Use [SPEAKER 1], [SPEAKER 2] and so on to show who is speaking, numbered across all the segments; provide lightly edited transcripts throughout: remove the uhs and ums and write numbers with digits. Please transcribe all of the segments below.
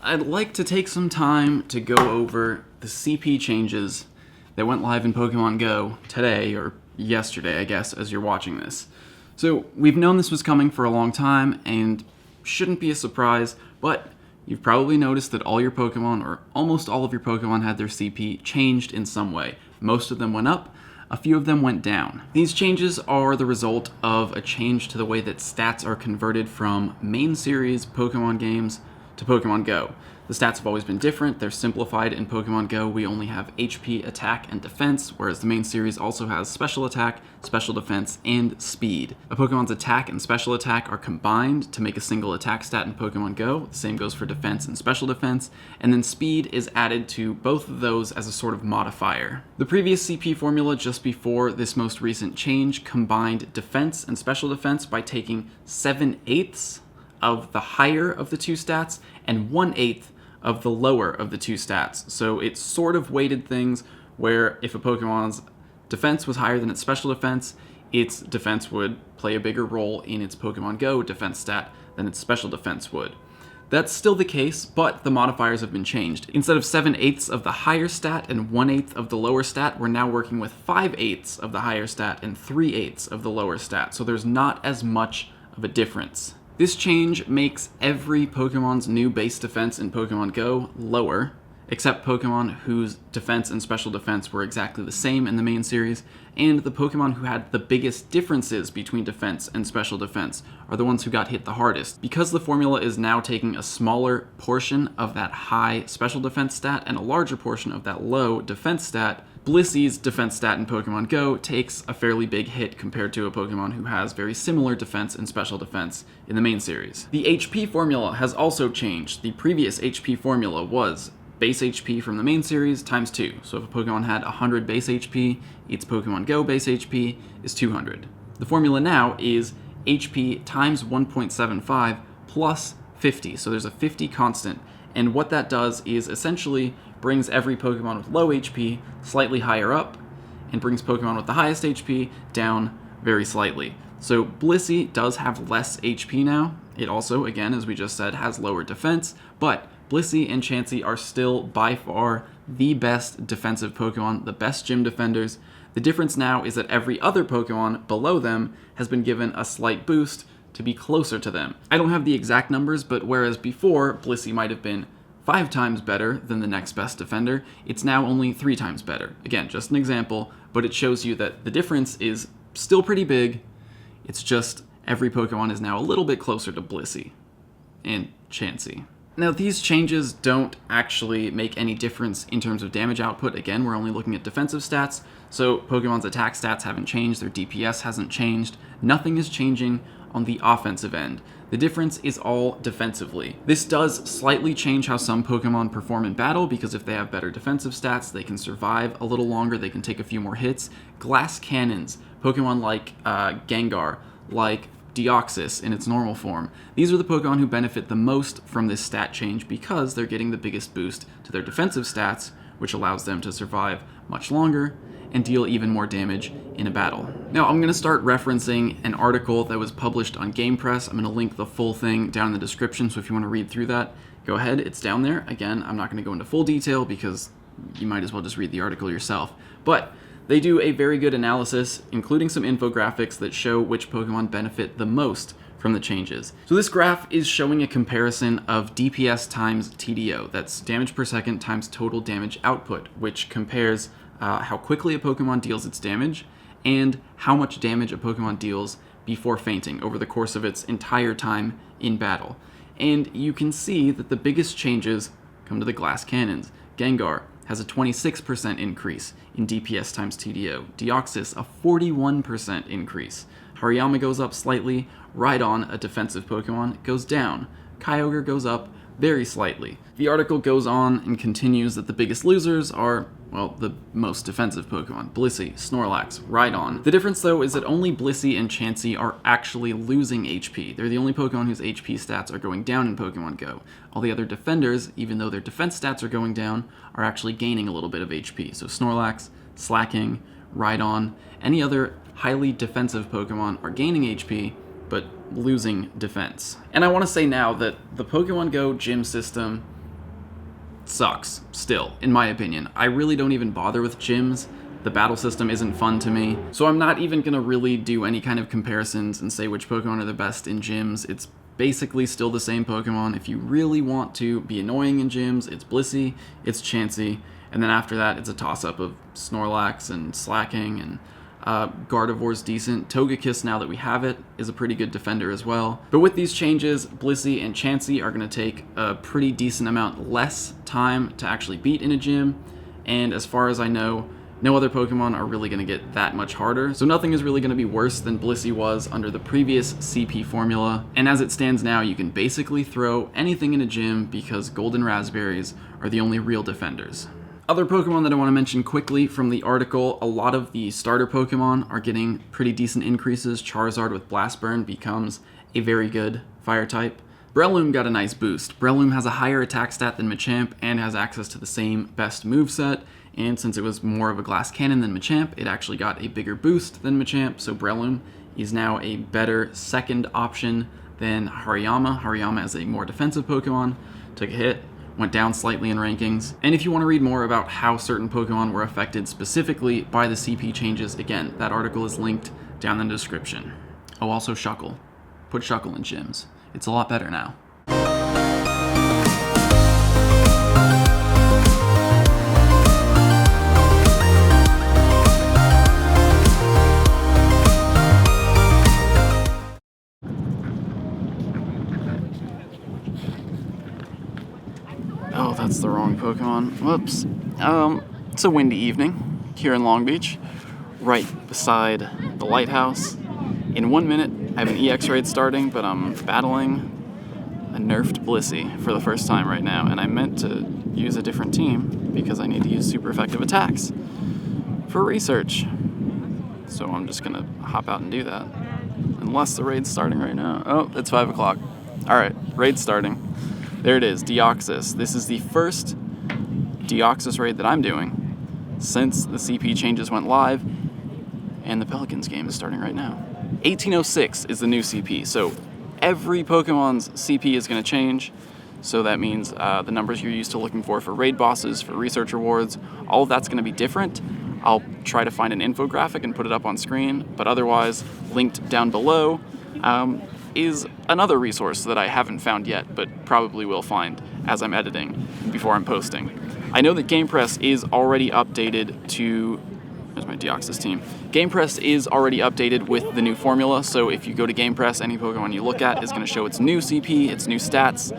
[SPEAKER 1] I'd like to take some time to go over the CP changes that went live in Pokemon GO today, or yesterday, I guess, as you're watching this. So, we've known this was coming for a long time, and shouldn't be a surprise, but you've probably noticed that all your Pokemon, or almost all of your Pokemon, had their CP changed in some way. Most of them went up, a few of them went down. These changes are the result of a change to the way that stats are converted from main series Pokemon games to Pokemon GO. The stats have always been different. They're simplified in Pokemon GO. We only have HP, attack, and defense, whereas the main series also has special attack, special defense, and speed. A Pokemon's attack and special attack are combined to make a single attack stat in Pokemon GO. The same goes for defense and special defense, and then speed is added to both of those as a sort of modifier. The previous CP formula just before this most recent change combined defense and special defense by taking 7/8 of the higher of the two stats and 1/8 of the lower of the two stats. So it sort of weighted things where if a Pokemon's defense was higher than its special defense would play a bigger role in its Pokemon GO defense stat than its special defense would. That's still the case, but the modifiers have been changed. Instead of 7/8 of the higher stat and 1/8 of the lower stat, we're now working with 5/8 of the higher stat and 3/8 of the lower stat. So there's not as much of a difference. This change makes every Pokemon's new base defense in Pokemon GO lower, except Pokemon whose defense and special defense were exactly the same in the main series, and the Pokemon who had the biggest differences between defense and special defense are the ones who got hit the hardest. Because the formula is now taking a smaller portion of that high special defense stat and a larger portion of that low defense stat, Blissey's defense stat in Pokemon GO takes a fairly big hit compared to a Pokemon who has very similar defense and special defense in the main series. The HP formula has also changed. The previous HP formula was base HP from the main series times 2. So if a Pokemon had 100 base HP, its Pokemon GO base HP is 200. The formula now is HP times 1.75 plus 50. So there's a 50 constant. And what that does is essentially brings every Pokemon with low HP slightly higher up, and brings Pokemon with the highest HP down very slightly. So Blissey does have less HP now. It also, again, as we just said, has lower defense, but Blissey and Chansey are still by far the best defensive Pokemon, the best gym defenders. The difference now is that every other Pokemon below them has been given a slight boost to be closer to them. I don't have the exact numbers, but whereas before Blissey might have been 5 times better than the next best defender, it's now only 3 times better. Again, just an example, but it shows you that the difference is still pretty big. It's just every Pokemon is now a little bit closer to Blissey and Chansey. Now, these changes don't actually make any difference in terms of damage output. Again, we're only looking at defensive stats, so Pokemon's attack stats haven't changed, their DPS hasn't changed, nothing is changing on the offensive end. The difference is all defensively. This does slightly change how some Pokemon perform in battle, because if they have better defensive stats, they can survive a little longer, they can take a few more hits. Glass cannons, Pokemon like Gengar, like Deoxys in its normal form, these are the Pokemon who benefit the most from this stat change because they're getting the biggest boost to their defensive stats, which allows them to survive much longer and deal even more damage in a battle. Now, I'm going to start referencing an article that was published on GamePress. I'm going to link the full thing down in the description, so if you want to read through that, go ahead, it's down there. Again, I'm not going to go into full detail because you might as well just read the article yourself. But they do a very good analysis, including some infographics that show which Pokemon benefit the most from the changes. So this graph is showing a comparison of DPS times TDO, that's damage per second times total damage output, which compares how quickly a Pokemon deals its damage and how much damage a Pokemon deals before fainting over the course of its entire time in battle. And you can see that the biggest changes come to the glass cannons. Gengar has a 26% increase in DPS times TDO. Deoxys, a 41% increase. Hariyama goes up slightly. Rhydon, a defensive Pokemon, goes down. Kyogre goes up very slightly. The article goes on and continues that the biggest losers are, well, the most defensive Pokemon. Blissey, Snorlax, Rhydon. The difference, though, is that only Blissey and Chansey are actually losing HP. They're the only Pokemon whose HP stats are going down in Pokemon GO. All the other defenders, even though their defense stats are going down, are actually gaining a little bit of HP. So Snorlax, Slacking, Rhydon, any other highly defensive Pokemon are gaining HP, but losing defense. And I want to say now that the Pokemon GO gym system sucks, still, in my opinion. I really don't even bother with gyms. The battle system isn't fun to me, so I'm not even gonna really do any kind of comparisons and say which Pokemon are the best in gyms. It's basically still the same Pokemon. If you really want to be annoying in gyms, it's Blissey, it's Chansey, and then after that, it's a toss-up of Snorlax and Slacking, and Gardevoir's decent. Togekiss, now that we have it, is a pretty good defender as well. But with these changes, Blissey and Chansey are going to take a pretty decent amount less time to actually beat in a gym, and as far as I know, no other Pokemon are really going to get that much harder, so nothing is really going to be worse than Blissey was under the previous CP formula, and as it stands now, you can basically throw anything in a gym because Golden Raspberries are the only real defenders. Other Pokemon that I want to mention quickly from the article, a lot of the starter Pokemon are getting pretty decent increases. Charizard with Blast Burn becomes a very good fire type. Breloom got a nice boost. Breloom has a higher attack stat than Machamp and has access to the same best moveset, and since it was more of a glass cannon than Machamp, it actually got a bigger boost than Machamp, so Breloom is now a better second option than Hariyama. Hariyama is a more defensive Pokemon, took a hit, went down slightly in rankings. And if you want to read more about how certain Pokemon were affected specifically by the CP changes, again, that article is linked down in the description. Oh, also Shuckle. Put Shuckle in gyms. It's a lot better now. Oh, that's the wrong Pokemon. Whoops. It's a windy evening here in Long Beach, right beside the lighthouse. In 1 minute, I have an EX raid starting, but I'm battling a nerfed Blissey for the first time right now, and I meant to use a different team because I need to use super effective attacks for research. So I'm just gonna hop out and do that. Unless the raid's starting right now. Oh, it's 5 o'clock. Alright, raid's starting. There it is, Deoxys. This is the first Deoxys raid that I'm doing since the CP changes went live, and the Pelicans game is starting right now. 1806 is the new CP, so every Pokemon's CP is going to change, so that means the numbers you're used to looking for raid bosses, for research rewards, all of that's going to be different. I'll try to find an infographic and put it up on screen, but otherwise, linked down below, is another resource that I haven't found yet, but probably will find as I'm editing before I'm posting. I know that GamePress is already updated to... There's my Deoxys team. GamePress is already updated with the new formula, so if you go to GamePress, any Pokemon you look at is going to show its new CP, its new stats,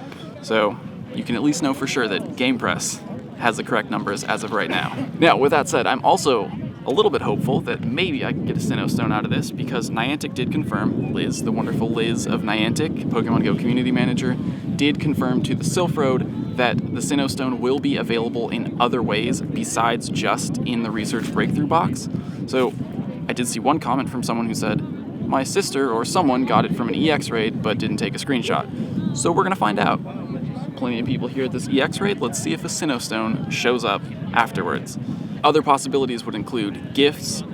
[SPEAKER 1] so you can at least know for sure that GamePress has the correct numbers as of right now. Now, with that said, I'm also a little bit hopeful that maybe I can get a Sinnoh Stone out of this, because Niantic did confirm, Liz, the wonderful Liz of Niantic, Pokemon GO community manager, did confirm to the Sylph Road that the Sinnoh Stone will be available in other ways besides just in the Research Breakthrough box. So I did see one comment from someone who said, my sister or someone got it from an EX raid but didn't take a screenshot. So we're gonna find out. Plenty of people here at this EX raid. Let's see if a Sinnoh Stone shows up afterwards. Other possibilities would include gifts,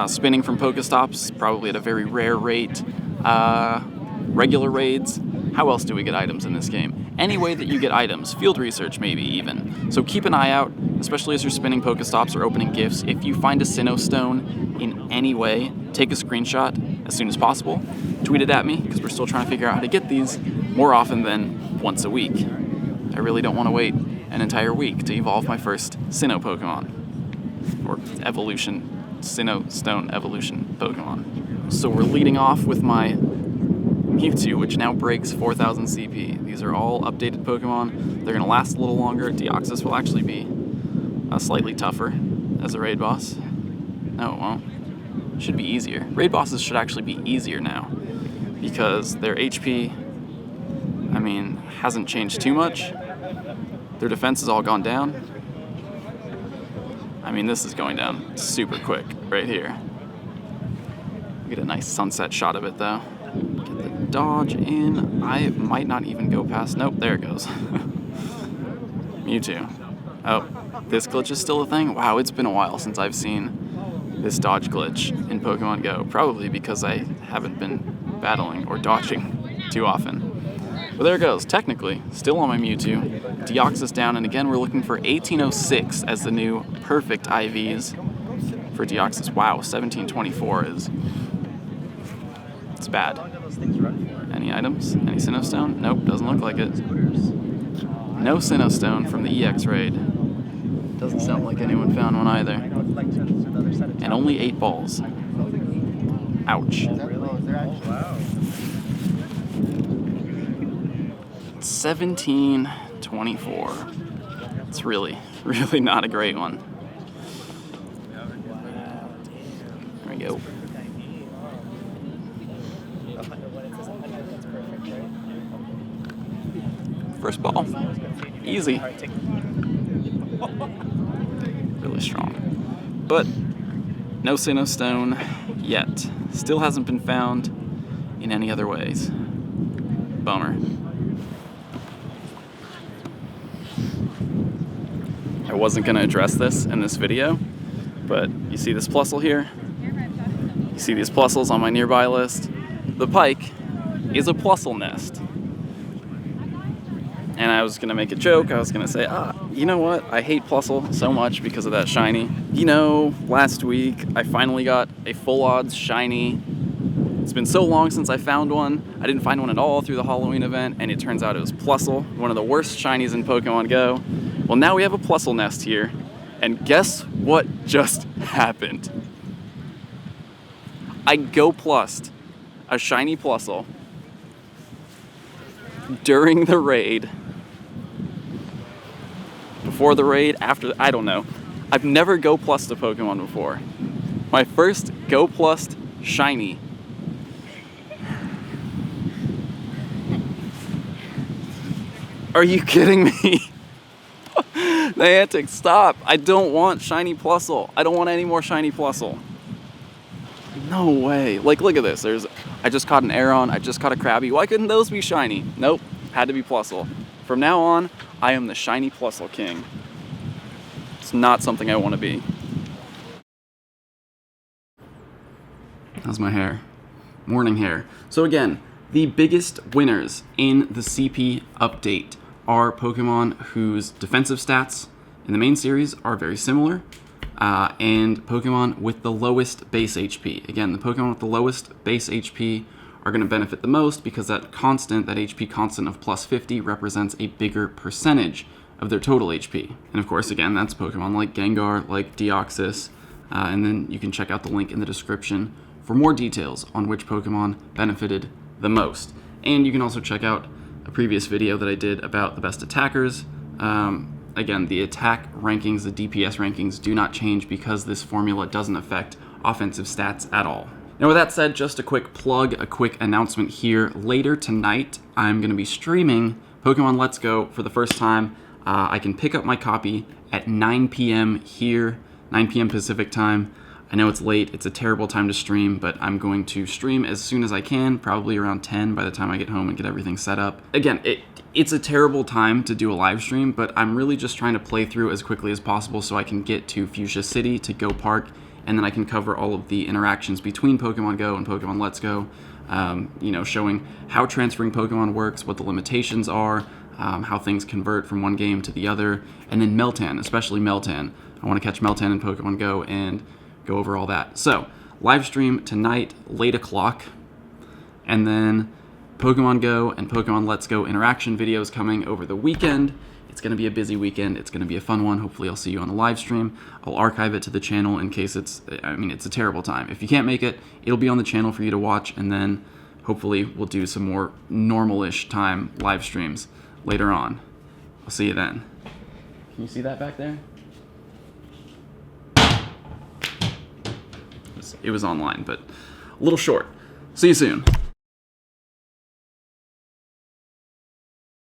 [SPEAKER 1] spinning from Pokestops, probably at a very rare rate, regular raids. How else do we get items in this game? Any way that you get items, field research maybe even. So keep an eye out, especially as you're spinning Pokestops or opening gifts. If you find a Sinnoh Stone in any way, take a screenshot as soon as possible. Tweet it at me, because we're still trying to figure out how to get these more often than once a week. I really don't want to wait an entire week to evolve my first Sinnoh Pokemon. Or evolution, Sinnoh Stone evolution Pokemon. So we're leading off with my Mewtwo, which now breaks 4,000 CP. These are all updated Pokemon. They're going to last a little longer. Deoxys will actually be slightly tougher as a raid boss. No, it won't. Should be easier. Raid bosses should actually be easier now, because their HP, hasn't changed too much. Their defense has all gone down. This is going down super quick right here. Get a nice sunset shot of it though. Get the dodge in. I might not even go past. Nope, there it goes. Mewtwo. Oh, this glitch is still a thing? Wow, it's been a while since I've seen this dodge glitch in Pokemon GO. Probably because I haven't been battling or dodging too often. But there it goes, technically, still on my Mewtwo. Deoxys down, and again, we're looking for 1806 as the new perfect IVs for Deoxys. Wow, 1724 is... it's bad. Any items? Any Sinnoh? Nope, doesn't look like it. No Sinnoh from the EX raid. Doesn't sound like anyone found one either. And only 8 balls. Ouch. 1724. It's really not a great one. There we go. First ball. Easy. Really strong. But no Sinnoh yet. Still hasn't been found in any other ways. Bummer. I wasn't going to address this in this video, but you see this Plusle here? You see these Plusles on my nearby list? The Pike is a Plusle nest. And I was going to make a joke. I was going to say, you know what? I hate Plusle so much because of that shiny. You know, last week I finally got a full odds shiny. It's been so long since I found one. I didn't find one at all through the Halloween event, and it turns out it was Plusle, one of the worst shinies in Pokemon GO. Well, now we have a Plusle nest here, and guess what just happened? I Go Plussed a shiny Plusle during the raid. Before the raid, after, I don't know. I've never Go Plussed a Pokemon before. My first Go Plussed shiny. Are you kidding me? Niantic, stop. I don't want shiny Plusle. I don't want any more shiny Plusle. No way. Like, look at this. I just caught an Aeron. I just caught a Krabby. Why couldn't those be shiny? Nope. Had to be Plusle. From now on, I am the shiny Plusle king. It's not something I want to be. How's my hair? Morning hair. So again, the biggest winners in the CP update are Pokemon whose defensive stats in the main series are very similar, and Pokemon with the lowest base HP. Again, the Pokemon with the lowest base HP are going to benefit the most because that HP constant of plus 50 represents a bigger percentage of their total HP. And of course, again, that's Pokemon like Gengar, like Deoxys, and then you can check out the link in the description for more details on which Pokemon benefited the most. And you can also check out a previous video that I did about the best attackers. Again, the attack rankings, the DPS rankings do not change because this formula doesn't affect offensive stats at all. Now with that said, just a quick plug, a quick announcement here. Later tonight, I'm going to be streaming Pokemon Let's Go for the first time. I can pick up my copy at 9 p.m. here, 9 p.m. Pacific time. I know it's late, it's a terrible time to stream, but I'm going to stream as soon as I can, probably around 10 by the time I get home and get everything set up. Again, it's a terrible time to do a live stream, but I'm really just trying to play through as quickly as possible so I can get to Fuchsia City, to Go Park, and then I can cover all of the interactions between Pokemon Go and Pokemon Let's Go, you know, showing how transferring Pokemon works, what the limitations are, how things convert from one game to the other, and then Meltan, especially Meltan. I want to catch Meltan in Pokemon Go and go over all that. So, live stream tonight, late o'clock, and then Pokemon Go and Pokemon Let's Go interaction videos coming over the weekend. It's going to be a busy weekend. It's going to be a fun one. Hopefully I'll see you on the live stream. I'll archive it to the channel in case it's a terrible time. If you can't make it, it'll be on the channel for you to watch, and then hopefully we'll do some more normal-ish time live streams later on. I'll see you then. Can you see that back there? It was online, but a little short. See you soon.